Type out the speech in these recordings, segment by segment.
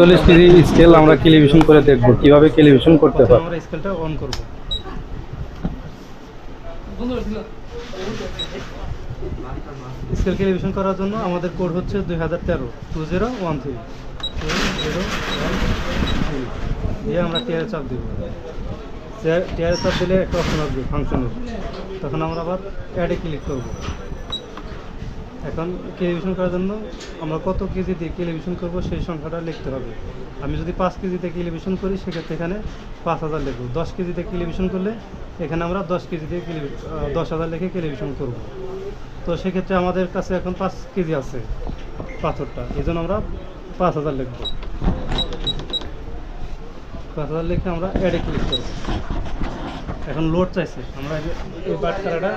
40 KG scale আমরা calibration করে দেখব কিভাবে ক্যালিব্রেশন করতে হয়। আমরা স্কেলটা অন করব। স্কেল ক্যালিব্রেশন করার জন্য আমাদের কোড হচ্ছে 2013 2013 দিয়ে আমরা টিআর চাপ দেব। টিআর চাপ দিলে একটা অপশন আসবে ফাংশনের, তখন আমরা আবার অ্যাডে ক্লিক করব। এখন ক্যালিব্রেশন করার জন্য আমরা কত কেজি দিয়ে ক্যালিব্রেশন করব সেই সংখ্যাটা লিখতে হবে। আমি যদি 5 কেজিতে ক্যালিব্রেশন করি সেক্ষেত্রে এখানে 5000 লিখব। 10 কেজিতে ক্যালিব্রেশন করলে এখানে আমরা 10 কেজি দিয়ে 10,000 লিখে ক্যালিব্রেশন করব। তো সেক্ষেত্রে আমাদের কাছে এখন 5 কেজি আছে পাথরটা, এই জন্য আমরা 5000 লিখব। 5000 লিখে আমরা অ্যাডে ক্লিক করব। এখন লোড চাইছে, আমরা এই বাটখারাটা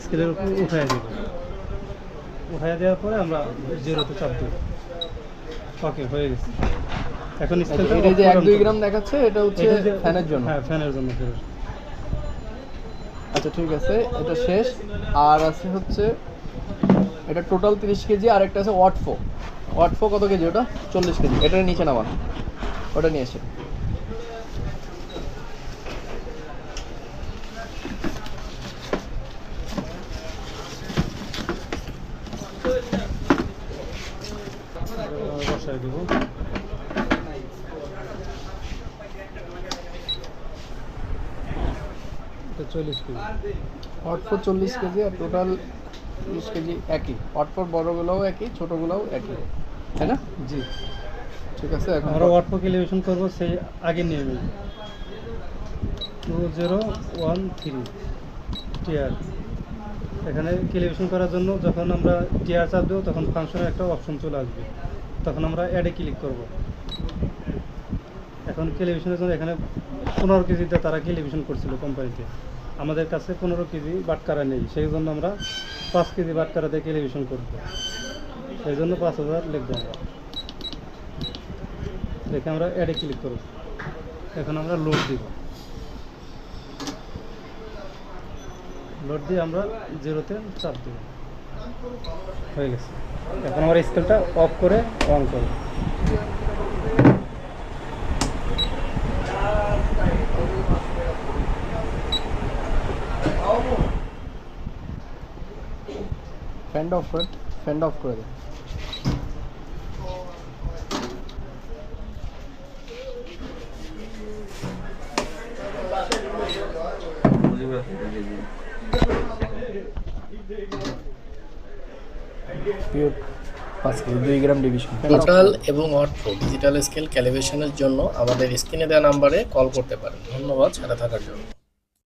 স্কেলের উপর উঠাই দেব। উঠাই দেওয়ার পরে আমরা জিরোতে চাপ দেব। ওকে, হয়ে গেছে। এখন স্কেলটা এটা যে 1-2 গ্রাম দেখাচ্ছে এটা হচ্ছে ফ্যানের জন্য। হ্যাঁ, ফ্যানের জন্য। আচ্ছা ঠিক আছে, এটা শেষ। আর আছে হচ্ছে এটা টোটাল 30 কেজি, আর একটা আছে ওয়াটফো। ওয়াটফো কত কেজি? ওটা 40 কেজি। এটার নিচে নামা, ওটা নিয়ে এসে। বসাই দেব। এটা 40 কেজি। ওয়াটফো 40 কেজি আর টোটাল 30 কেজি একই। ওয়াটফোর বড়গুলোও একই, ছোটোগুলোও একই, তাই না? জি, ঠিক আছে। এখন আমরা ওয়াটফো ক্যালিব্রেশন করব সেই আগে নিয়মে। 2013 টিআর। এখানে ক্যালিব্রেশন করার জন্য যখন আমরা টিআর চাপ দেবো তখন ফাংশনের একটা অপশন চলে আসবে, তখন আমরা অ্যাডে ক্লিক করব। এখন ক্যালিব্রেশনের জন্য এখানে 15 কেজিতে তারা ক্যালিব্রেশন করছিল কোম্পানিতে। আমাদের কাছে 15 কেজি বাটকারা নেই, সেই জন্য আমরা 5 কেজি বাটকারা দিয়ে ক্যালিব্রেশন করব। সেই জন্য 5000 লিখব আমরা। দেখে আমরা অ্যাডে ক্লিক করব। এখন আমরা লোড দিব। লোড দিয়ে আমরা জিরোতে চাপ দেব। হয়ে গেছে। এখন আমরা স্কেলটা অফ করে অন করব। ফ্যানটা অফ করে, ফ্যানটা অফ করে দেন। পিওর 5 কেজি 2 গ্রাম ডিভিশন। টোটাল এবং ওয়াটফো ডিজিটাল স্কেল ক্যালিব্রেশনের জন্য আমাদের স্ক্রিনে দেওয়া নাম্বারে কল করতে পারেন। ধন্যবাদ সাথে থাকার জন্য।